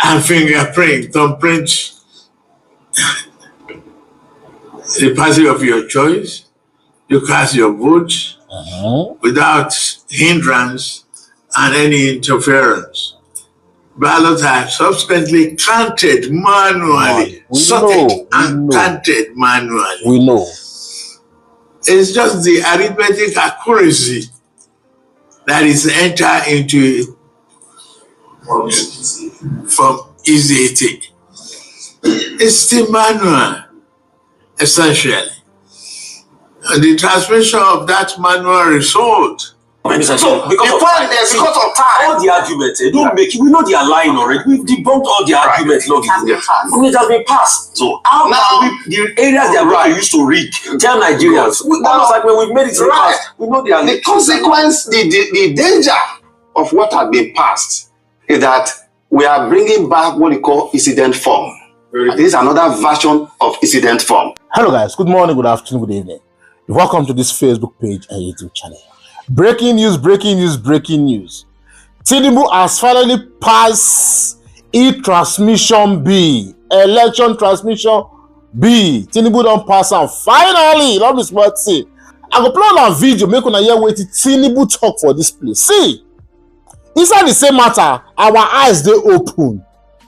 and fingerprint, thumbprint the party of your choice. You cast your vote without hindrance and any interference. Ballots are subsequently counted manually, sorted and counted manually. We know. It's just the arithmetic accuracy that is entered into from easy. It's still manual, essentially. And the transmission of that manual result. So, because of time, all the arguments, they don't make it. We know they are lying already. We've debunked all the arguments. It has been passed. So, how now the areas they are going to use to rig, tell Nigerians. Like when we've made it past, we know they are. The consequence, the danger of what had been passed is that we are bringing back what we call incident form. This is another version of incident form. Hello guys, good morning, good afternoon, good evening. Welcome to this Facebook page and YouTube channel. Breaking news, breaking news, breaking news. Tinubu has finally passed e-transmission bill. Election transmission bill. Tinubu don't pass and finally, love this word say. I go play on a video, make una hear what Tinubu talk for this place. See, inside the same matter, our eyes they open.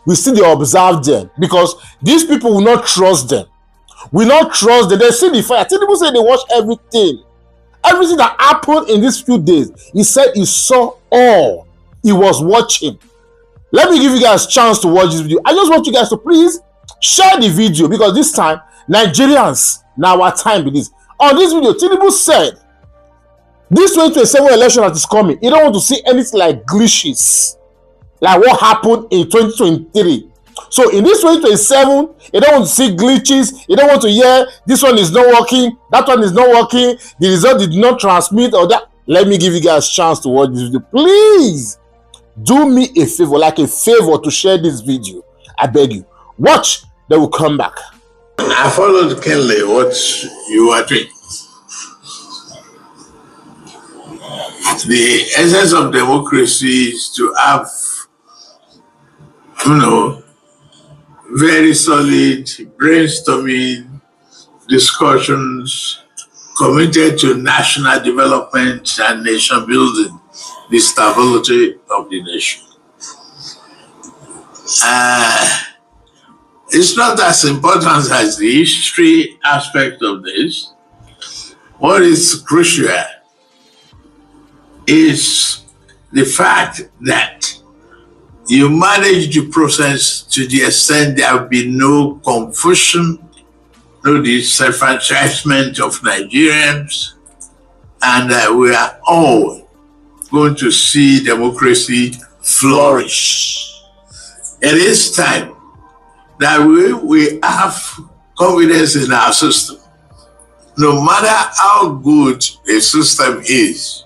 We still they observe them because these people will not trust them. We not trust them. They see the fire. Tinubu say they watch everything. Everything that happened in these few days, he said he saw all. He was watching. Let me give you guys a chance to watch this video. I just want you guys to please share the video because this time, Nigerians, now our time with this. On this video, Tinubu said, this 2027 election that is coming, he don't want to see anything like glitches, like what happened in 2023. So in this 2027, you don't want to see glitches. You don't want to hear this one is not working, that one is not working, the result did not transmit or that. Let me give you guys a chance to watch this video. Please do me a favor, like a favor to share this video. I beg you. Watch, then we'll come back. I followed keenly what you are doing. The essence of democracy is to have, very solid brainstorming discussions committed to national development and nation building, the stability of the nation. It's not as important as the history aspect of this. What is crucial is the fact that you manage the process to the extent there will be no confusion, no disenfranchisement of Nigerians, and we are all going to see democracy flourish. It is time that we have confidence in our system. No matter how good a system is,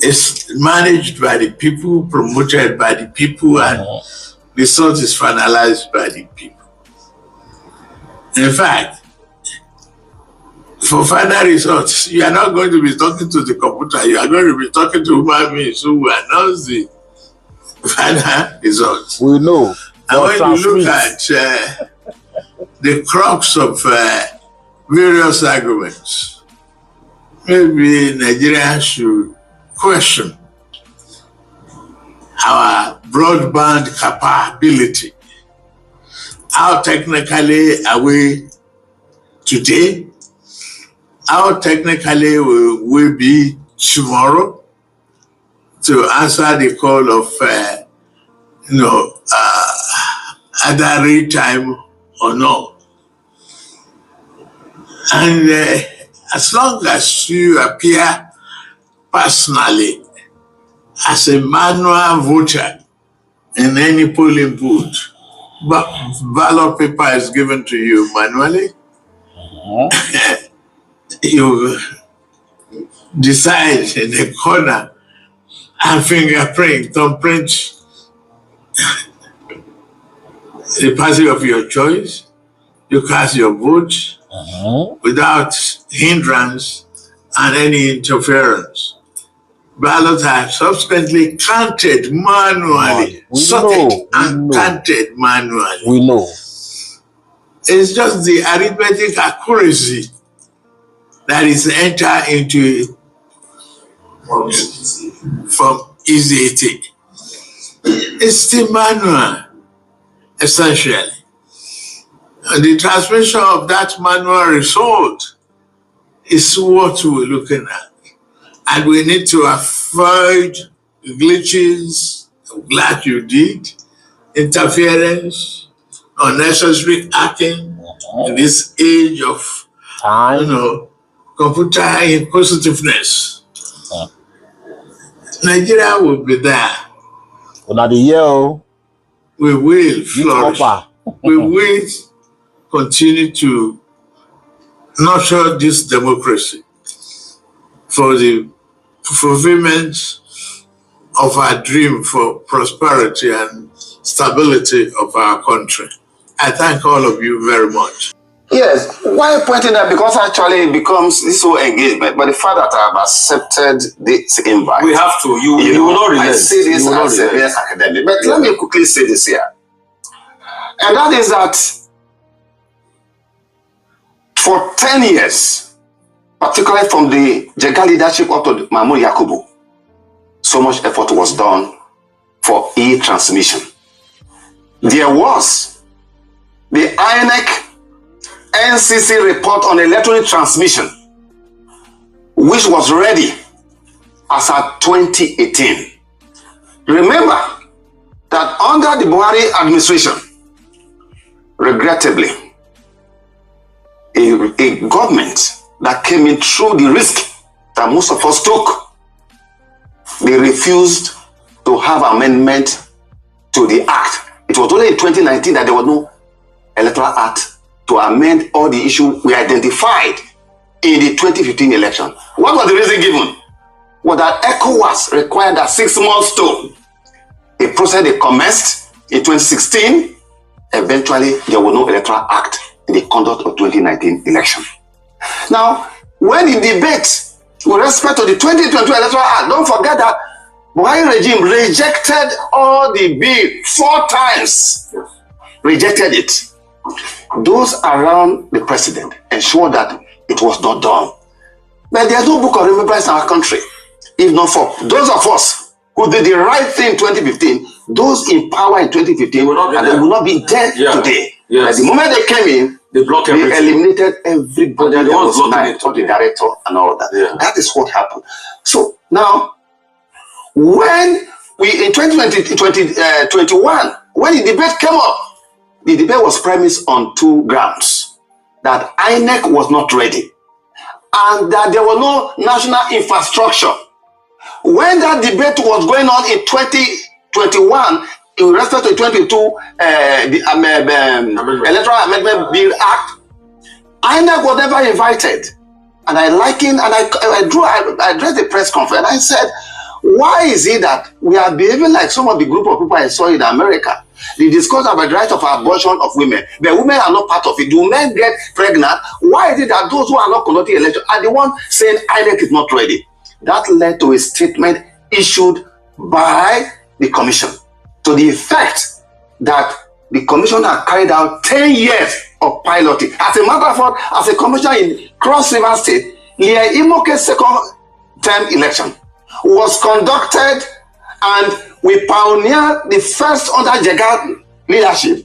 it's managed by the people, promoted by the people, and the result is finalized by the people. In fact, for final results, you are not going to be talking to the computer, you are going to be talking to human beings who will announce the final results. We know. And when you look at the crux of various arguments, maybe Nigeria should question our broadband capability. How technically are we today? How technically will we be tomorrow to answer the call of either real time or not? And as long as you appear personally as a manual voter in any polling booth, but ballot paper is given to you manually, you decide in the corner and fingerprint, thumbprint the party of your choice, you cast your vote without hindrance and any interference. ballots are subsequently counted manually, sorted and counted manually. We know. It's just the arithmetic accuracy that is entered into from easy. It's still manual, essentially. And the transmission of that manual result is what we're looking at. And we need to avoid glitches. I'm glad you did. Interference, unnecessary hacking in this age of time, computer inquisitiveness. Nigeria will be there. We will flourish. We will continue to nurture this democracy for the fulfillment of our dream for prosperity and stability of our country. I thank all of you very much. Yes, why pointing that? Because actually it becomes this whole engagement, but the fact that I have accepted this invite. We have to. You will not relent. I see this as a very academic. But let me quickly say this here. And that is that for 10 years, particularly from the Jega leadership up to Mahmoud Yakubu, so much effort was done for e-transmission. There was the INEC NCC report on electronic transmission, which was ready as at 2018. Remember that under the Buhari administration, regrettably, a government that came in through the risk that most of us took, they refused to have amendment to the act. It was only in 2019 that there was no electoral act to amend all the issues we identified in the 2015 election. What was the reason given? Was that ECOWAS required that 6 months to a process they commenced in 2016. Eventually, there was no electoral act in the conduct of 2019 election. Now, when the debate with respect to the 2022 electoral act, don't forget that Buhari regime rejected all the bill 4 times. Rejected it. Those around the president ensured that it was not done. But there's no book of remembrance in our country. If not for those of us who did the right thing in 2015, those in power in 2015 they will not be dead today. Yes. But the moment they came in, they eliminated everybody that was nice to the director and all that. Yeah. That is what happened. So now, when we in 2021, when the debate came up, the debate was premised on 2 grounds: that INEC was not ready and that there was no national infrastructure. When that debate was going on in 2021, in respect to 22, the Electoral Amendment Bill Act, INEC was never invited. And I addressed the press conference and I said, why is it that we are behaving like some of the group of people I saw in America? They discuss about the right of abortion of women. The women are not part of it. Do men get pregnant? Why is it that those who are not conducting election are the ones saying INEC is not ready? That led to a statement issued by the commission to the effect that the commission had carried out 10 years of piloting. As a matter of fact, as a commissioner in Cross River State, Leah Imoke's second term election was conducted, and we pioneered the first under Jega leadership.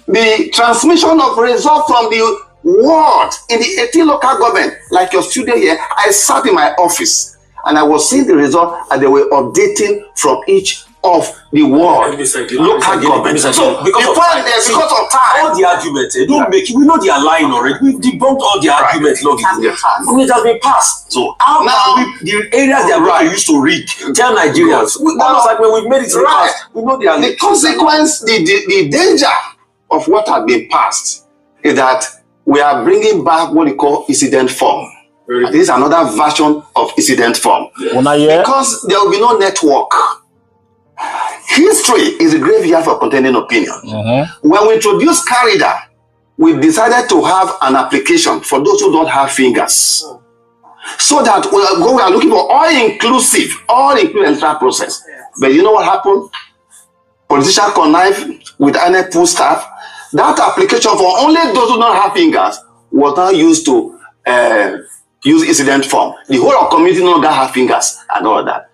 The transmission of results from the ward in the 18 local government, like your studio here, I sat in my office and I was seeing the result, and they were updating from each of the ward local government. So because of time, all the arguments don't make it. We know they are lying already. We've debunked all the arguments. It has been passed. So how now the areas they are used to read, tell Nigerians. Almost like when we've made it right. We know they are the consequence, the danger of what has been passed is that we are bringing back what we call incident form. This is another version of incident form. Because there will be no network. History is a graveyard for contending opinion. When we introduced Carida, we decided to have an application for those who don't have fingers. so that we are looking for all-inclusive electoral process. But you know what happened? Politicians connive with NFU staff. That application for only those who don't have fingers was now used to use incident form. The whole of community no longer have fingers and all that.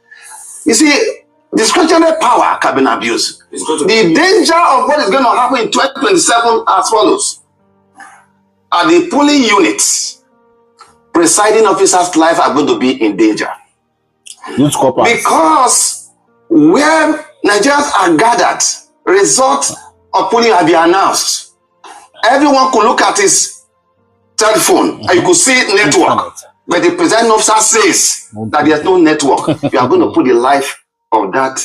You see, discretionary power can be abused. The danger of what is going to happen in 2027 as follows. At the polling units, presiding officers' life are going to be in danger. Because where Nigerians are gathered, results of polling have been announced. Everyone could look at his telephone and you could see network. But the presiding officer says that there's no network. You are going to put the life of that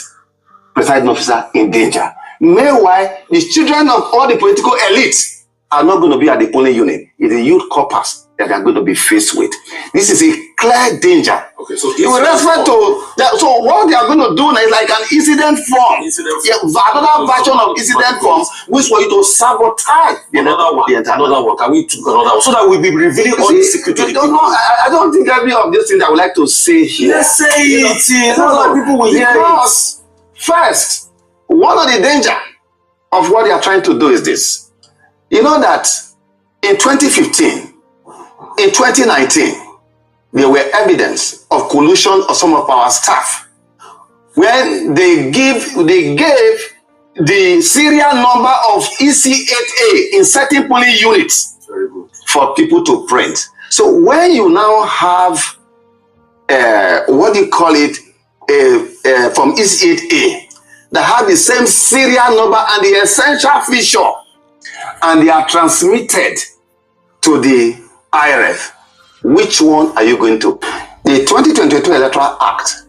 presiding officer in danger. Meanwhile, the children of all the political elites are not going to be at the polling unit. It's the youth corpus that they are going to be faced with. This is a clear danger. Okay, so with respect to that, so what they are going to do now is like an incident form. Another version of incident form, which for you to sabotage another one. Can we took another one so that we'll be revealing all the security? I don't think any of these things I would like to say here. Let's say it. No, people will hear it. First, one of the danger of what they are trying to do is this. You know that in 2015, in 2019, there were evidence of collusion of some of our staff when they gave the serial number of EC8A in certain polling units for people to print. So when you now have what do you call it from EC8A that have the same serial number and the essential feature, and they are transmitted to the IRF, which one are you going to? The 2022 Electoral Act,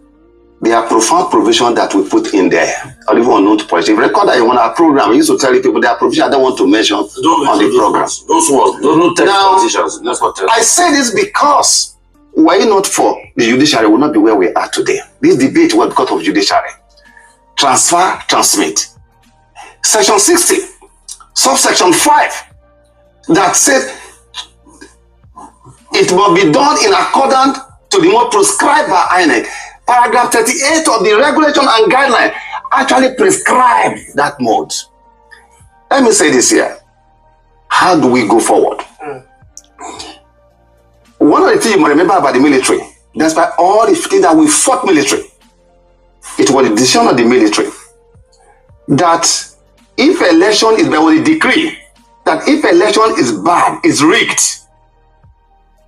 there are profound provisions that we put in there. I'll even on note point. If you record that you want our program, we used to tell people there are provisions I don't want to mention on the program. Those ones, don't tell politicians. That's what I say this because were it not for the judiciary, we would not be where we are today. This debate was because of judiciary. Transfer, transmit. Section 60. Subsection 5 that says it must be done in accordance to the mode prescribed by INEC. Paragraph 38 of the regulation and guideline actually prescribe that mode. Let me say this here. How do we go forward? One of the things you must remember about the military, despite all the things that we fought military, it was the decision of the military that if election is, there was a decree that if election is bad, is rigged,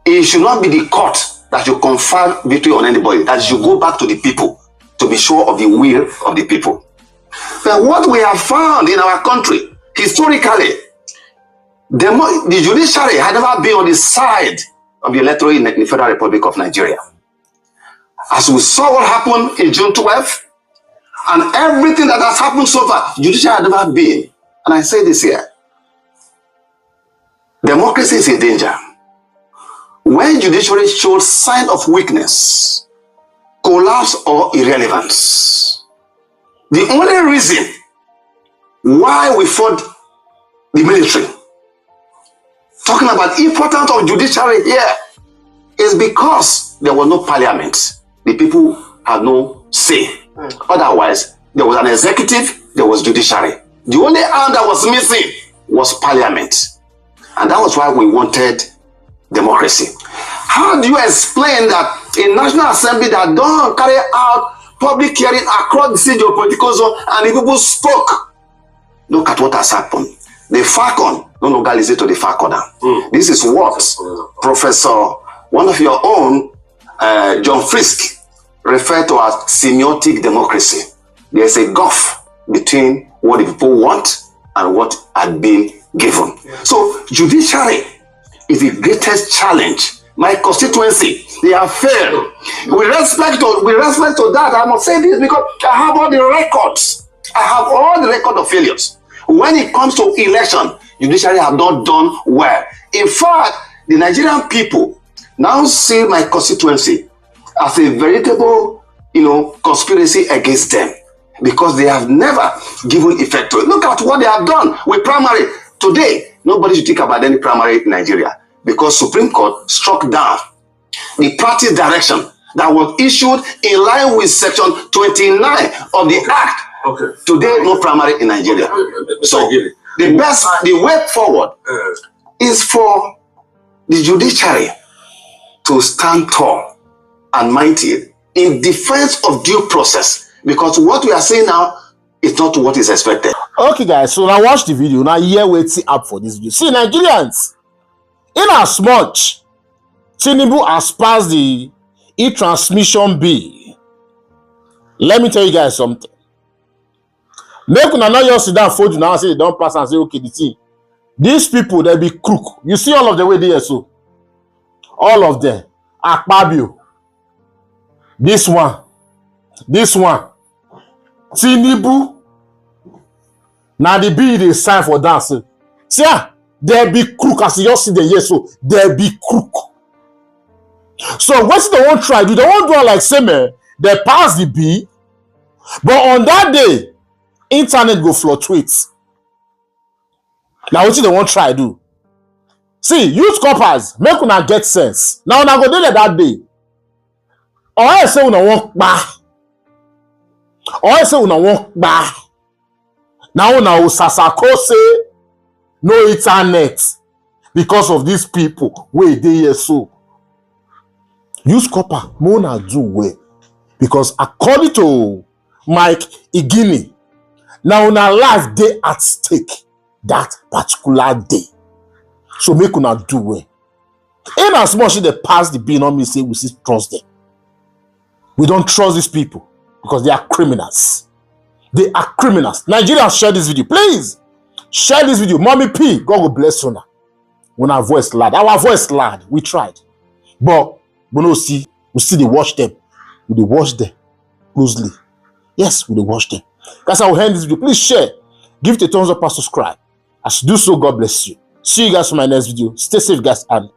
it should not be the court that should confer victory on anybody, that should go back to the people to be sure of the will of the people. But what we have found in our country, historically, the judiciary had never been on the side of the electoral in the Federal Republic of Nigeria. As we saw what happened in June 12th, and everything that has happened so far, judiciary had never been. And I say this here. Democracy is in danger. When judiciary shows sign of weakness, collapse or irrelevance, the only reason why we fought the military, talking about the importance of judiciary here, is because there was no parliament. The people had no say. Otherwise, there was an executive, there was judiciary. The only arm that was missing was parliament. And that was why we wanted democracy. How do you explain that a National Assembly that don't carry out public hearing across the stage of political zone and the people spoke? Look at what has happened. The Falcon no longer listen to the Falconer. This is what Professor, one of your own, John Frisk, referred to as semiotic democracy. There's a gulf between what the people want and what had been given. So judiciary is the greatest challenge. My constituency, they have failed. With respect to that, I must say this because I have all the records. I have all the record of failures. When it comes to election, judiciary have not done well. In fact, the Nigerian people now see my constituency as a veritable, conspiracy against them, because they have never given effect to it. Look at what they have done with primary. Today, nobody should think about any primary in Nigeria because Supreme Court struck down the practice direction that was issued in line with section 29 of the Act. Okay. Today, no primary in Nigeria. So the way forward is for the judiciary to stand tall and mighty in defense of due process, because what we are saying now is not what is expected. Okay, guys, so now watch the video. Now here waiting up for this video. See, Nigerians, in as much Tinubu has passed the e-transmission bill, let me tell you guys something. Make una not just sit down for you now and say they don't pass and say, okay, the thing. These people, they be crook. You see all of the way there, so all of them. Akpabio. This one. Tinubu. Now the bill they sign for that. See, they be crook. As you just see the yes, so they be crook. So what they won't try do? They won't do it like same. They pass the bill, but on that day, internet go fluctuate. Now what they won't try do? See, youth corpers, make una get sense. Now una go there that day. Or I say una won't buy. Or I say una won't buy. Now una usasako say no internet because of these people. Wait, they here so. Youth corper, mona do well. Because according to Mike Igini, now una life dey at stake that particular day. So make una do well. In as much as they pass the bill, not me say we still trust them. We don't trust these people because they are criminals. They are criminals. Nigerians, share this video. Please share this video. Mommy P, God will bless you now. When our voice loud. Our voice loud. We tried. But we don't see. We still they watch them. We watch them closely. Yes, we watch them. Guys, I will end this video. Please share. Give it a thumbs up and subscribe. As you do so, God bless you. See you guys in my next video. Stay safe, guys, and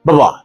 bye-bye.